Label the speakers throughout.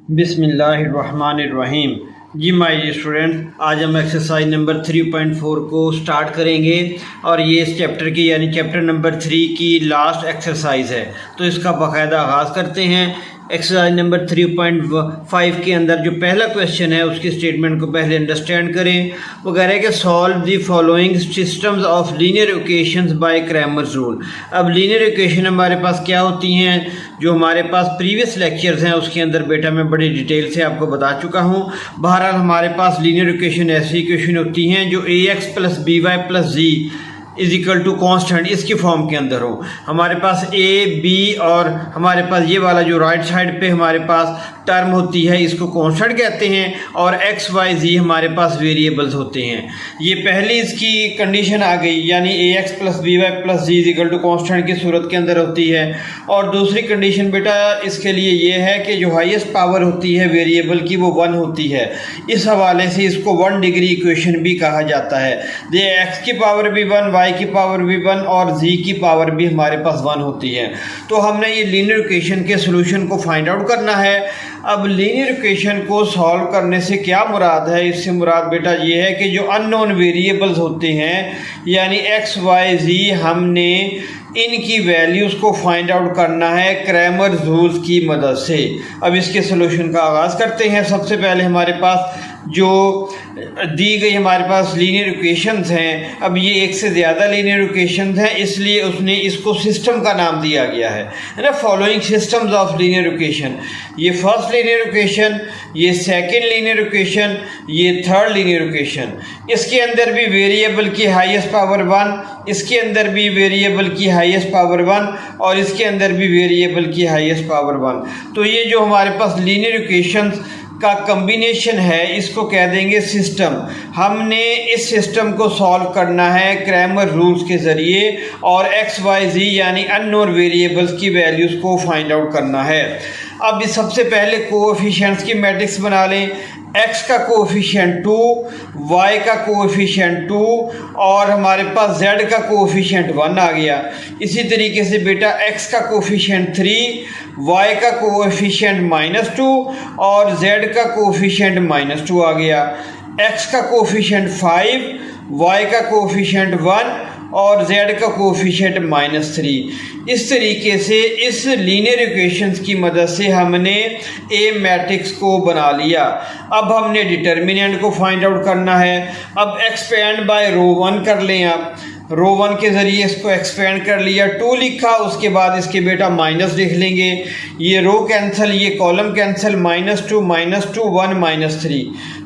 Speaker 1: बिस्मिल्लाहिर्रहमानिर्रहीम। जी my student, आज हम एक्सरसाइज नंबर 3.4 को स्टार्ट करेंगे और ये इस चैप्टर की यानी चैप्टर नंबर 3 की लास्ट एक्सरसाइज है। तो इसका बाकायदा आगाज़ करते हैं। एक्सरसाइज नंबर 3.5 के अंदर जो पहला क्वेश्चन है उसकी स्टेटमेंट को पहले अंडरस्टैंड करें। वो कह रहे हैं कि solve the following systems of linear equations bye Cramer's rule. अब लीनियर इक्वेशन हमारे पास क्या होती हैं, जो हमारे पास प्रीवियस लेक्चर्स हैं उसके अंदर बेटा मैं बड़ी डिटेल से आपको बता चुका हूँ। बहरहाल हमारे पास लीनियर इक्वेशन ऐसी इक्वेशन होती हैं जो ax plus B Y plus G is equal to constant इसकी फॉर्म के अंदर हो। हमारे पास ए बी और हमारे पास ये वाला जो राइट साइड पे हमारे पास टर्म होती है इसको कांस्टेंट कहते हैं और एक्स वाई जी हमारे पास वेरिएबल्स होते हैं। ये पहली इसकी कंडीशन आ गई, यानी A X plus B Y plus G is equal to constant की सूरत के अंदर होती है। और दूसरी कंडीशन बेटा इसके लिए ये है कि जो हाईएस्ट पावर होती है वेरिएबल की वो 1 होती है। इस हवाले से इसको 1 डिग्री इक्वेशन भी कहा जाता है। ये एक्स की पावर भी 1, वाई की पावर भी 1 और जी की पावर भी हमारे पास 1 होती है। तो हमने ये लीनियर इक्वेशन के सोल्यूशन को फाइंड आउट करना है। अब लीनियर इक्वेशन को सॉल्व करने से क्या मुराद है, इससे मुराद बेटा ये है कि जो अननोन वेरिएबल्स होते हैं यानी एक्स वाई जी, हमने इनकी वैल्यूज़ को फाइंड आउट करना है क्रैमर रूल्स की मदद से। अब इसके सोल्यूशन का आगाज़ करते हैं। सबसे पहले हमारे पास जो दी गई हमारे पास लीनियर इक्वेशंस हैं, अब ये एक से ज़्यादा लीनियर इक्वेशंस हैं इसलिए उसने इसको सिस्टम का नाम दिया गया है ना, following systems of linear equation. ये फर्स्ट लीनियर इक्वेशन, ये सेकंड लीनियर इक्वेशन, ये थर्ड लीनियर इक्वेशन। इसके अंदर भी वेरिएबल की हाईएस्ट पावर 1, इसके अंदर भी वेरिएबल की हाईएस्ट पावर 1 और इसके अंदर भी वेरिएबल की हाईएस्ट पावर 1। तो ये जो हमारे पास लीनियर इक्वेशंस का कम्बिनेशन है इसको कह देंगे सिस्टम। हमने इस सिस्टम को सॉल्व करना है क्रैमर रूल्स के ज़रिए और एक्स वाई जी यानी अननोन वेरिएबल्स की वैल्यूज़ को फाइंड आउट करना है। अब इस सबसे पहले कोएफिशिएंट्स की मैट्रिक्स बना लें। x का कोएफिशिएंट 2, y का कोएफिशिएंट 2 और हमारे पास z का कोएफिशिएंट 1 आ गया। इसी तरीके से बेटा x का कोएफिशिएंट 3, y का कोएफिशिएंट -2 और z का कोएफिशिएंट -2 आ गया। x का कोएफिशिएंट 5, y का कोएफिशिएंट 1 और z का कोएफिशिएंट -3। इस तरीके से इस लीनियर इक्वेशंस की मदद से हमने ए मैट्रिक्स को बना लिया। अब हमने डिटर्मिनेंट को फाइंड आउट करना है। अब एक्सपेंड बाय रो 1 कर लें। आप रो 1 के ज़रिए इसको एक्सपेंड कर लिया, 2 लिखा, उसके बाद इसके बेटा माइनस लिख लेंगे। ये रो कैंसिल, ये कॉलम कैंसिल, -2 -2 1 -3,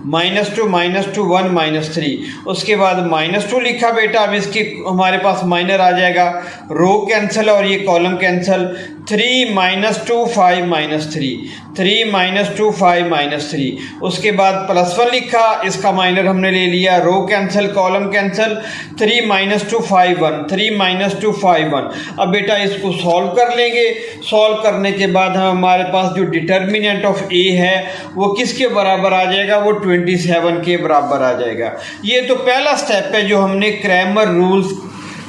Speaker 1: -2 -2 1 -3। उसके बाद -2 लिखा बेटा, अब इसके हमारे पास माइनर आ जाएगा, रो कैंसिल और ये कॉलम कैंसिल, 3 -2 5 -3, 3 -2 5 -3। उसके बाद +1 लिखा, इसका माइनर हमने ले लिया, रो कैंसिल कॉलम कैंसिल, 3 -2 5 1, 3 -2 5 1। अब बेटा इसको सॉल्व कर लेंगे। सॉल्व करने के बाद हमारे पास जो डिटर्मिनेंट ऑफ ए है वो किसके बराबर आ जाएगा, वो 27 के बराबर आ जाएगा। ये तो पहला स्टेप है जो हमने क्रैमर रूल्स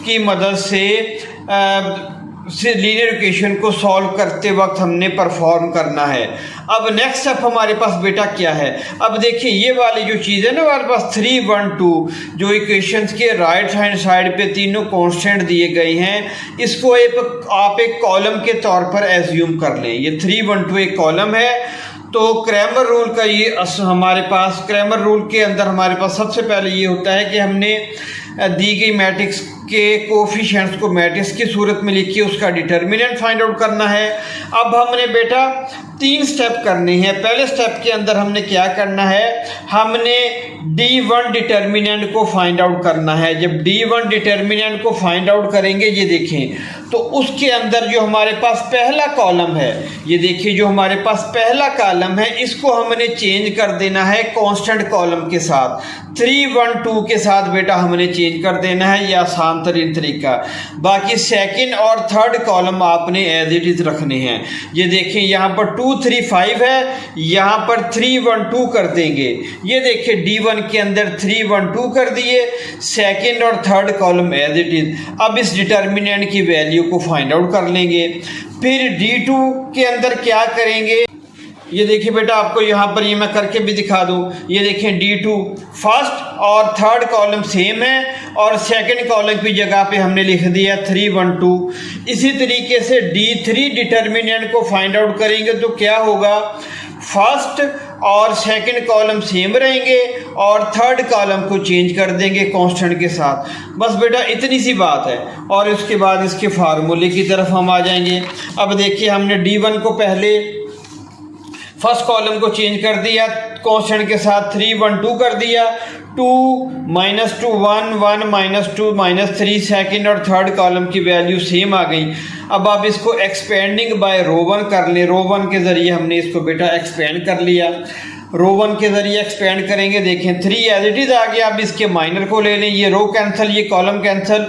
Speaker 1: की मदद से लीनियर इक्वेशन को सॉल्व करते वक्त हमने परफॉर्म करना है। अब नेक्स्ट स्टेप हमारे पास बेटा क्या है, अब देखिए ये वाली जो चीज़ है ना हमारे पास 3 1 2 जो इक्वेशंस के राइट हैंड साइड पे तीनों कांस्टेंट दिए गए हैं, इसको आप एक कॉलम के तौर पर एज्यूम कर लें। ये 3 1 2 एक कॉलम है। तो क्रैमर रूल का ये हमारे पास क्रैमर रूल के अंदर हमारे पास सबसे पहले ये होता है कि हमने दी गई मैट्रिक्स के कोएफिशिएंट्स को मैट्रिक्स की सूरत में लिख के उसका डिटर्मिनेंट फाइंड आउट करना है। अब हमने बेटा 3 स्टेप करने हैं। पहले स्टेप के अंदर हमने क्या करना है, हमने D1 डिटर्मिनेंट को फाइंड आउट करना है। जब D1 डिटर्मिनेंट को फाइंड आउट करेंगे, ये देखें तो उसके अंदर जो हमारे पास पहला कॉलम है, ये देखिए जो हमारे पास पहला कॉलम है इसको हमने चेंज कर देना है कांस्टेंट कॉलम के साथ। 3 1 2 के साथ बेटा हमने चेंज कर देना है, ये आसान तरीन तरीका। बाकी सेकंड और थर्ड कॉलम आपने एज इट इज रखने हैं। ये देखें यहाँ पर 2 3 5 है, यहाँ पर 3 1 2 कर देंगे। ये देखिए D1 के अंदर 3 1 2 कर दिए, सेकंड और third column as it is. अब इस डिटर्मिनेंट की वैल्यू को फाइंड आउट कर लेंगे। फिर D2 के अंदर क्या करेंगे, ये देखिए बेटा, आपको यहाँ पर ये मैं करके भी दिखा दूँ। ये देखें D2 फर्स्ट और थर्ड कॉलम सेम है और सेकंड कॉलम की जगह पे हमने लिख दिया 3 1 2। इसी तरीके से D3 डिटर्मिनेंट को फाइंड आउट करेंगे तो क्या होगा, फर्स्ट और सेकंड कॉलम सेम रहेंगे और थर्ड कॉलम को चेंज कर देंगे कांस्टेंट के साथ। बस बेटा इतनी सी बात है। और उसके बाद इसके फार्मूले की तरफ हम आ जाएंगे। अब देखिए, हमने D1 को पहले फर्स्ट कॉलम को चेंज कर दिया कांस्टेंट के साथ, 3 1 2 कर दिया, 2 -2 1 1 -2 -3 सेकंड और थर्ड कॉलम की वैल्यू सेम आ गई। अब आप इसको एक्सपेंडिंग बाय रो 1 कर लें। रो 1 के ज़रिए हमने इसको बेटा एक्सपेंड कर लिया। रो 1 के ज़रिए एक्सपेंड करेंगे, देखें 3 एज इट इज़ आ गया। अब इसके माइनर को ले लें, ये रो कैंसिल, ये कॉलम कैंसिल,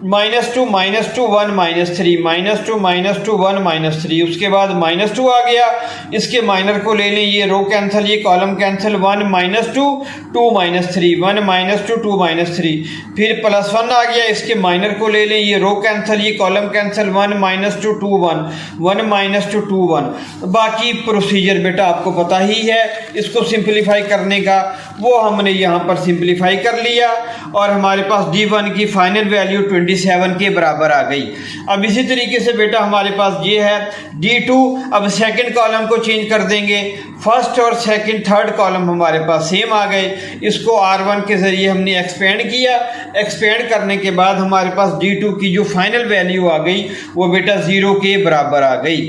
Speaker 1: -2 -2 1 -3 -2 -2 1 -3। उसके बाद -2 आ गया, इसके माइनर को ले लें, ये रो कैंसिल, ये कॉलम कैंसिल, 1 -2 2 -3 1 -2 2 -3। फिर +1 आ गया, इसके माइनर को ले लें, ये रो कैंसिल, ये कॉलम कैंसिल, 1 -2 2 1 1 -2 2 1। बाकी प्रोसीजर बेटा आपको पता ही है, इसको सिंप्लीफाई करने का, वो हमने यहाँ पर सिंप्लीफाई कर लिया और हमारे पास D1 की फाइनल वैल्यू 27 के बराबर आ गई। अब इसी तरीके से बेटा हमारे पास ये है D2। अब सेकंड कॉलम को चेंज कर देंगे, फर्स्ट और सेकंड थर्ड कॉलम हमारे पास सेम आ गए। इसको R1 के ज़रिए हमने एक्सपेंड किया। एक्सपेंड करने के बाद हमारे पास D2 की जो फाइनल वैल्यू आ गई वो बेटा 0 के बराबर आ गई।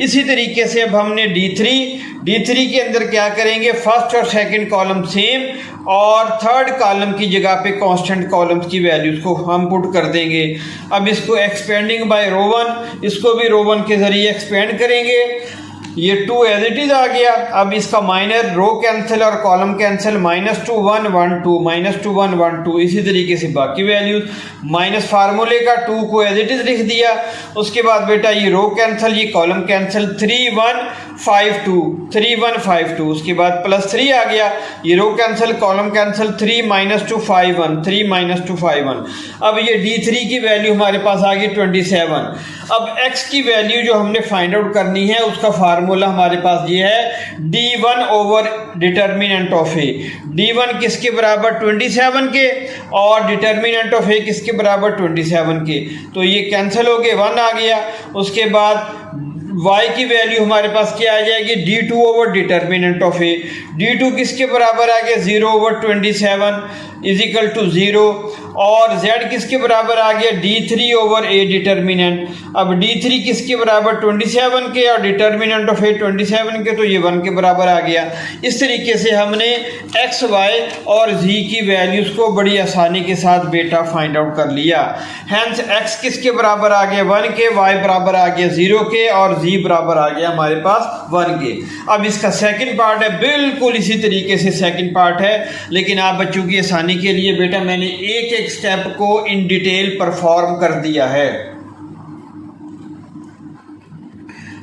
Speaker 1: इसी तरीके से अब हमने D3 के अंदर क्या करेंगे, फर्स्ट और सेकंड कॉलम सेम और थर्ड कॉलम की जगह पे कांस्टेंट कॉलम्स की वैल्यूज को हम पुट कर देंगे। अब इसको एक्सपेंडिंग बाय रो 1, इसको भी रो 1 के ज़रिए एक्सपेंड करेंगे। ये 2 एज इट इज़ आ गया। अब इसका माइनर, रो कैंसिल और कॉलम कैंसिल, -2 1 1 2 -2 1 1 2। इसी तरीके से बाकी वैल्यूज, माइनस फार्मूले का 2 को एज इट इज़ लिख दिया। उसके बाद बेटा ये रो कैंसिल, ये कॉलम कैंसिल, 3 1 5 2 3 1 5 2। उसके बाद +3 आ गया, ये रो कैंसिल, कॉलम कैंसिल, 3 -2 5 1 3 -2 5 1। अब ये D3 की वैल्यू हमारे पास आ गई 27। अब x की वैल्यू जो हमने फाइंड आउट करनी है उसका फार्मूला हमारे पास ये है, D1 over determinant of A। D1 किसके बराबर, 27 के, और डिटर्मिनेंट ऑफ A किसके बराबर, 27 के। तो ये कैंसिल हो गए, 1 आ गया। उसके बाद y की वैल्यू हमारे पास क्या आ जाएगी, D2 over determinant of A। D2 किसके बराबर आ गया, 0 ओवर 27 इजिकल टू 0। और z किसके बराबर आ गया, D3 ओवर A डिटर्मिनेंट। अब D3 किसके बराबर, 27 के, और डिटर्मिनेंट ऑफ A 27 के, तो ये 1 के बराबर आ गया। इस तरीके से हमने x, y और z की वैल्यूज़ को बड़ी आसानी के साथ बेटा फाइंड आउट कर लिया। हैंस x किसके बराबर आ गया, 1 के, y बराबर आ गया 0 के, और z बराबर आ गया हमारे पास 1 के। अब इसका सेकंड पार्ट है, बिल्कुल इसी तरीके से सेकंड पार्ट है, लेकिन आप बच्चों की आसानी के लिए बेटा मैंने एक एक स्टेप को इन डिटेल परफॉर्म कर दिया है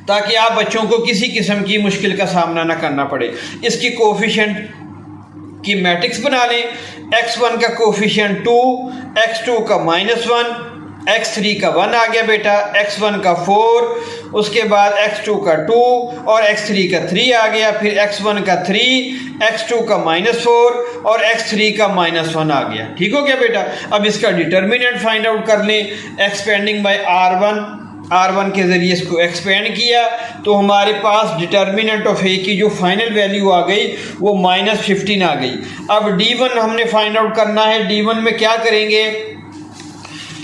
Speaker 1: ताकि आप बच्चों को किसी किस्म की मुश्किल का सामना ना करना पड़े। इसकी कोफिशिएंट की मैट्रिक्स बना लें। x1 का कोफिशिएंट 2, x2 का -1, x3 का 1 आ गया बेटा, x1 का 4, उसके बाद x2 का 2 और x3 का 3 आ गया। फिर x1 का 3, x2 का -4 और x3 का -1 आ गया। ठीक हो गया बेटा। अब इसका डिटर्मिनेंट फाइंड आउट कर लें, एक्सपेंडिंग बाय R1 के ज़रिए इसको एक्सपेंड किया तो हमारे पास डिटर्मिनेंट ऑफ A की जो फाइनल वैल्यू आ गई वो -15 आ गई। अब D1 हमने फाइंड आउट करना है। D1 में क्या करेंगे,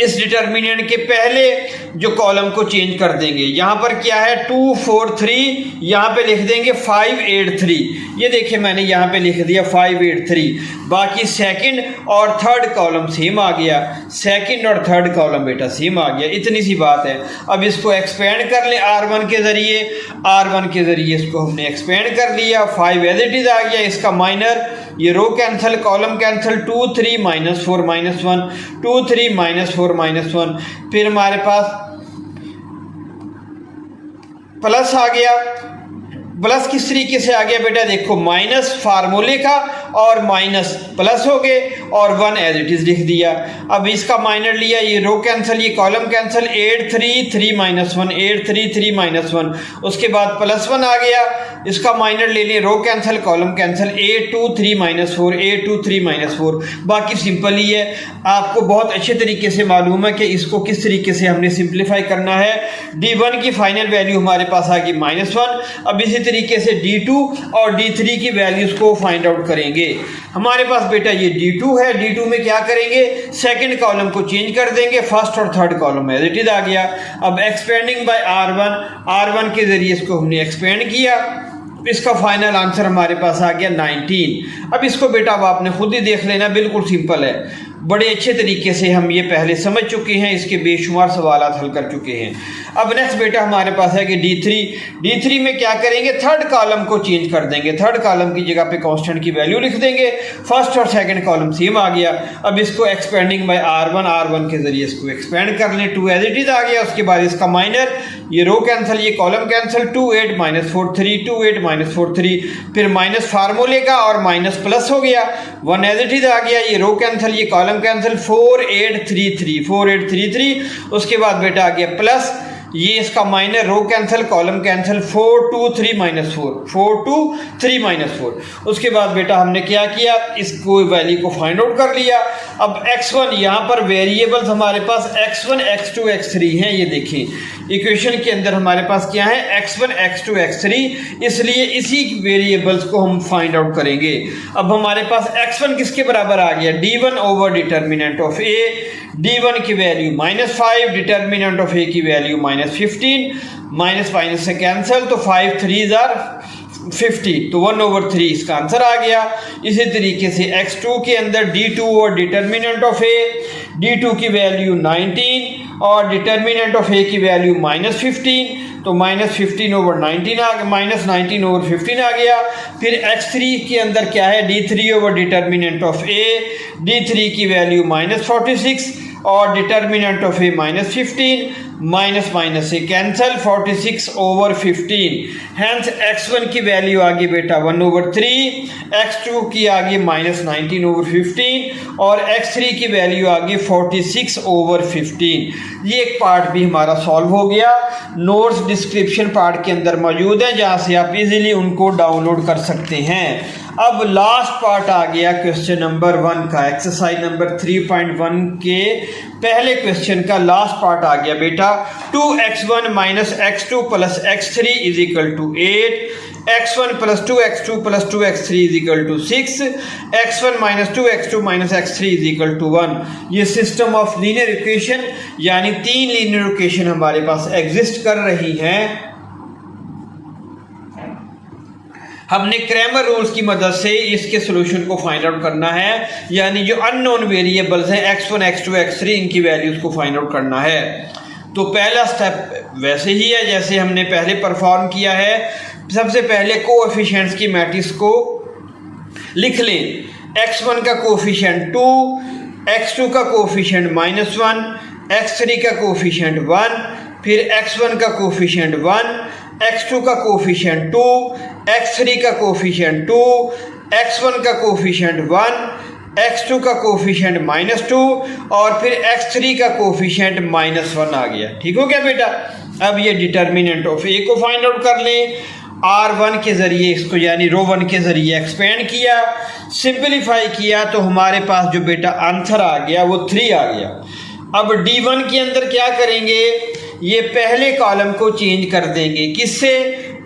Speaker 1: इस डिटर्मिनेंट के पहले जो कॉलम को चेंज कर देंगे। यहाँ पर क्या है, 2 4 3, यहाँ पे लिख देंगे 5 8 3। ये देखिए मैंने यहाँ पे लिख दिया 5 8 3। बाकी सेकंड और थर्ड कॉलम सेम आ गया, सेकंड और थर्ड कॉलम बेटा सेम आ गया। इतनी सी बात है। अब इसको एक्सपेंड कर लें R1 के ज़रिए। R1 के ज़रिए इसको हमने एक्सपेंड कर लिया, 5 एज इट इज़ आ गया। इसका माइनर, ये रो कैंसिल, कॉलम कैंसिल, 2 3 -4 -1 2 3 -4 -1। फिर हमारे पास प्लस आ गया, प्लस किस तरीके से आ गया बेटा, देखो माइनस फार्मूले का और माइनस प्लस हो गए और 1 एज इट इज लिख दिया। अब इसका माइनर लिया, ये रो कैंसिल, ये कॉलम कैंसिल, 8 3 3 माइनस 1, 8 3 3 माइनस 1, उसके बाद प्लस 1 आ गया, इसका माइनर ले लें, row cancel column cancel, 8 2 3 minus 4, 8 2 3 minus 4। बाकी सिंपल ही है, आपको बहुत अच्छे तरीके से मालूम है कि इसको किस तरीके से हमने सिंप्लीफाई करना है। D1 की फाइनल वैल्यू हमारे पास आ गई -1। अब इसी तरीके से D2 और D3 की वैल्यूज को फाइंड आउट करेंगे। हमारे पास बेटा ये D2 है, D2 में क्या करेंगे, सेकंड कॉलम को चेंज कर देंगे, फर्स्ट और थर्ड कॉलम में एज इट इज आ गया। अब एक्सपेंडिंग बाय R1 के जरिए इसको हमने एक्सपेंड किया, इसका फाइनल आंसर हमारे पास आ गया 19। अब इसको बेटा अब आपने खुद ही देख लेना, बिल्कुल सिंपल है, बड़े अच्छे तरीके से हम ये पहले समझ चुके हैं, इसके बेशुमार सवाल हल कर चुके हैं। अब नेक्स्ट बेटा हमारे पास है कि D3 में क्या करेंगे, थर्ड कॉलम को चेंज कर देंगे, थर्ड कॉलम की जगह पे कांस्टेंट की वैल्यू लिख देंगे, फर्स्ट और सेकंड कॉलम सेम आ गया। अब इसको एक्सपेंडिंग बाय R1 के जरिए इसको एक्सपेंड कर लें, 2 एज इट इज आ गया। उसके बाद इसका माइनर, ये रो कैंसिल, ये कॉलम कैंसिल, 2 8 -4 3, 2 8 -4 3, फिर माइनस फार्मूले का और माइनस प्लस हो गया, 1 एज इट इज आ गया, ये रो कैंसिल, ये कॉलम कैंसिल, 4 8 3 3, उसके बाद बेटा आ गया प्लस, ये इसका माइनर, रो कैंसिल कॉलम कैंसिल, 4 2 3 -4, उसके बाद बेटा हमने क्या किया, इसको वैल्यू को फाइंड आउट कर लिया। अब x1, यहाँ पर वेरिएबल्स हमारे पास x1 x2 x3 हैं, ये देखें इक्वेशन के अंदर हमारे पास क्या है, x1 x2 x3, इसलिए इसी वेरिएबल्स को हम फाइंड आउट करेंगे। अब हमारे पास x1 किसके बराबर आ गया, D1 over determinant of a, D1 की वैल्यू -5, डिटर्मिनेंट ऑफ a की वैल्यू -15, माइनस माइनस से कैंसिल, तो 5 3 50, तो 1/3 इसका आंसर आ गया। इसी तरीके से x2 के अंदर D2 और डिटर्मिनेंट ऑफ a, D2 की वैल्यू 19 और डिटर्मिनेंट ऑफ a की वैल्यू -15, तो -15/19 आ गया, -19/15 आ गया। फिर x3 के अंदर क्या है, D3 over determinant of a, D3 की वैल्यू -46 और determinant of a -15, minus minus से कैंसल, 46/15, हैंस x1 की वैल्यू आ गई बेटा 1/3, x2 की आ गई -19/15 और x3 की वैल्यू आ गई 46/15। ये एक पार्ट भी हमारा सॉल्व हो गया, नोट्स डिस्क्रिप्शन पार्ट के अंदर मौजूद है, जहाँ से आप इजीली उनको डाउनलोड कर सकते हैं। अब लास्ट पार्ट आ गया क्वेश्चन नंबर 1 का, एक्सरसाइज नंबर 3.1 के पहले क्वेश्चन का लास्ट पार्ट आ गया बेटा। 2x1 - x2 + x3 = 8, x1 + 2x2 + 2x3 = 6, x1 - 2x2 - x3 = 1। ये सिस्टम ऑफ लीनियर इक्वेशन यानी 3 लीनियर इक्वेशन हमारे पास एग्जिस्ट कर रही हैं। हमने क्रैमर रूल्स की मदद से इसके सॉल्यूशन को फाइंड आउट करना है, यानी जो अननोन वेरिएबल्स हैं x1 x2 x3, इनकी वैल्यूज को फाइंड आउट करना है। तो पहला स्टेप वैसे ही है जैसे हमने पहले परफॉर्म किया है। सबसे पहले कोएफिशिएंट्स की मैट्रिक्स को लिख लें। x1 का कोएफिशिएंट 2, x2 का कोएफिशिएंट -1, x3 का कोएफिशिएंट 1, फिर x1 का कोएफिशिएंट 1, x2 का कोएफिशिएंट 2, x3 का कोएफिशिएंट 2, x1 का कोएफिशिएंट 1, x2 का कोएफिशिएंट -2 और फिर x3 का कोएफिशिएंट -1 आ गया। ठीक हो गया बेटा। अब ये डिटर्मिनेंट ऑफ a को फाइंड आउट कर लें। R1 के जरिए इसको यानी रो 1 के जरिए एक्सपेंड किया, सिंपलीफाई किया, तो हमारे पास जो बेटा आंसर आ गया वो 3 आ गया। अब D1 के अंदर क्या करेंगे, ये पहले कॉलम को चेंज कर देंगे, किससे,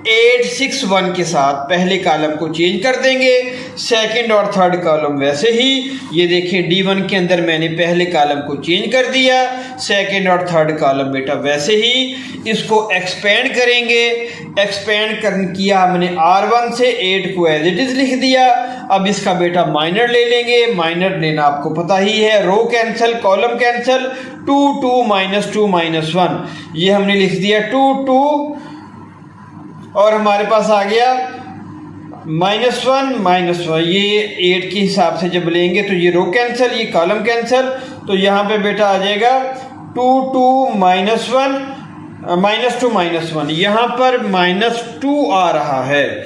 Speaker 1: 8 6 1 के साथ पहले कॉलम को चेंज कर देंगे। सेकंड और थर्ड कॉलम वैसे ही, ये देखिए D1 के अंदर मैंने पहले कॉलम को चेंज कर दिया, सेकंड और थर्ड कॉलम बेटा वैसे ही। इसको एक्सपेंड करेंगे, एक्सपेंड किया हमने R1 से 8 को एज इट इज लिख दिया। अब इसका बेटा माइनर ले लेंगे, माइनर लेना आपको पता ही है, रो कैंसिल कॉलम कैंसिल, 2 2 -2 -1, ये हमने लिख दिया 2 2 और हमारे पास आ गया -1, ये 8 के हिसाब से जब लेंगे तो ये रो कैंसिल, ये कॉलम कैंसिल, तो यहाँ पे बेटा आ जाएगा 2 2 -1 -2 -1, यहाँ पर -2 आ रहा है,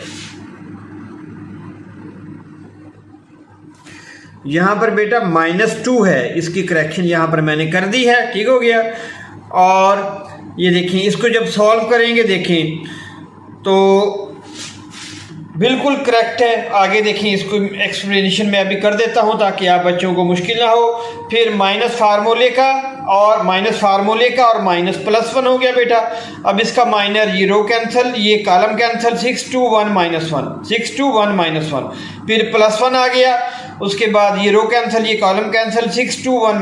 Speaker 1: यहाँ पर बेटा -2 है, इसकी करेक्शन यहाँ पर मैंने कर दी है, ठीक हो गया। और ये देखें, इसको जब सॉल्व करेंगे देखें तो बिल्कुल करेक्ट है। आगे देखें, इसको एक्सप्लेनेशन मैं अभी कर देता हूं ताकि आप बच्चों को मुश्किल ना हो। फिर माइनस फार्मूले का और -+1 हो गया बेटा। अब इसका माइनर, ये रो कैंसिल, ये कॉलम कैंसिल, 6 2 1 -1, फिर +1 आ गया। उसके बाद ये रो कैंसिल, ये कॉलम कैंसिल, 6 2 1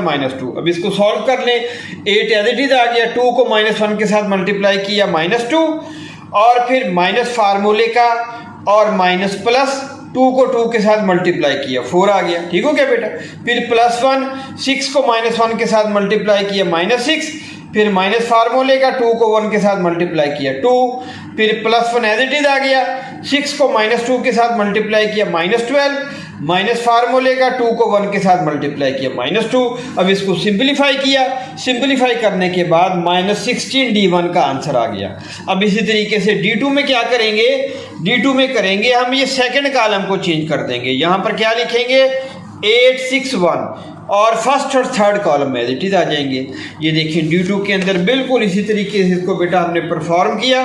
Speaker 1: -2। अब इसको सॉल्व कर लें। 8 एज इट इज आ गया, 2 को -1 के साथ मल्टीप्लाई किया -2, और फिर माइनस फार्मूले का और -+2 को 2 के साथ मल्टीप्लाई किया, 4 आ गया, ठीक हो क्या बेटा। फिर +1, 6 को -1 के साथ मल्टीप्लाई किया -6, फिर माइनस फार्मूले का 2 को 1 के साथ मल्टीप्लाई किया 2, फिर +1 एज इट इज आ गया, 6 को -2 के साथ मल्टीप्लाई किया -12, माइनस फार्मूले का 2 को 1 के साथ मल्टीप्लाई किया -2। अब इसको सिंपलीफाई किया, सिंपलीफाई करने के बाद -16 D1 का आंसर आ गया। अब इसी तरीके से D2 में क्या करेंगे, D2 में करेंगे हम ये सेकंड कॉलम को चेंज कर देंगे। यहाँ पर क्या लिखेंगे 8 6 1 और फर्स्ट और थर्ड कॉलम में एज इट इज आ जाएंगे। ये देखिए D2 के अंदर बिल्कुल इसी तरीके से इसको बेटा हमने परफॉर्म किया,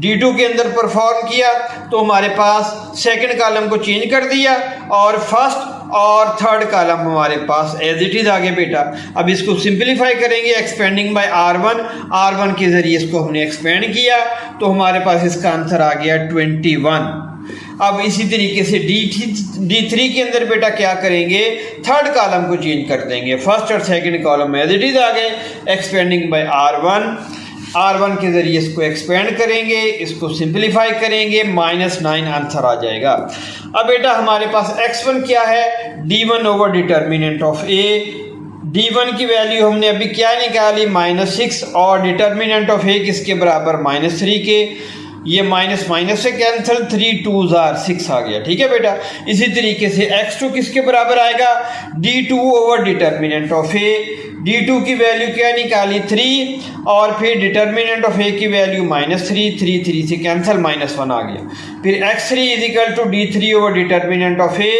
Speaker 1: D2 के अंदर परफॉर्म किया तो हमारे पास सेकंड कॉलम को चेंज कर दिया और फर्स्ट और थर्ड कॉलम हमारे पास एज इट इज आ गया बेटा। अब इसको सिंपलीफाई करेंगे एक्सपेंडिंग बाय R1 के जरिए इसको हमने एक्सपेंड किया तो हमारे पास इसका आंसर आ गया 21। अब इसी तरीके से D3 के अंदर बेटा क्या करेंगे, थर्ड कॉलम को चेंज कर देंगे, फर्स्ट और second column as it is आ गए, एक्सपेंडिंग बाय R1 के जरिए इसको एक्सपेंड करेंगे, इसको सिंपलीफाई करेंगे, -9 आंसर आ जाएगा। अब बेटा हमारे पास x1 क्या है, D1 over determinant of A। D1 की वैल्यू हमने अभी क्या निकाली -6 और डिटर्मिनेंट ऑफ A किसके बराबर -3 के, ये माइनस से कैंसिल, 3 2 6 आ गया, ठीक है बेटा। इसी तरीके से x2 किसके बराबर आएगा, D2 over determinant of A। D2 की वैल्यू क्या निकाली 3 और फिर डिटर्मिनेंट ऑफ A की वैल्यू -3 से कैंसिल, -1 आ गया। फिर x3 is equal to D3 over determinant of A।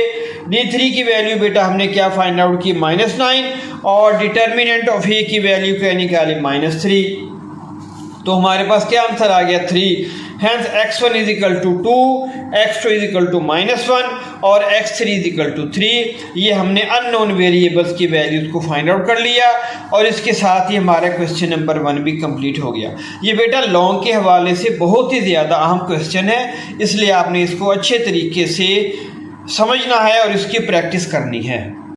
Speaker 1: D3 की वैल्यू बेटा हमने क्या फाइंड आउट की -9 और डिटर्मिनेंट ऑफ A की वैल्यू क्या निकाली -3, तो हमारे पास क्या आंसर आ गया 3। Hence x1 is equal to 2, x2 is equal to -1 और x3 is equal to 3। ये हमने अननोन वेरिएबल्स की वैल्यूज को फाइंड आउट कर लिया और इसके साथ ही हमारा क्वेश्चन नंबर 1 भी कंप्लीट हो गया। ये बेटा लॉन्ग के हवाले से बहुत ही ज़्यादा अहम क्वेश्चन है, इसलिए आपने इसको अच्छे तरीके से समझना है और इसकी प्रैक्टिस करनी है।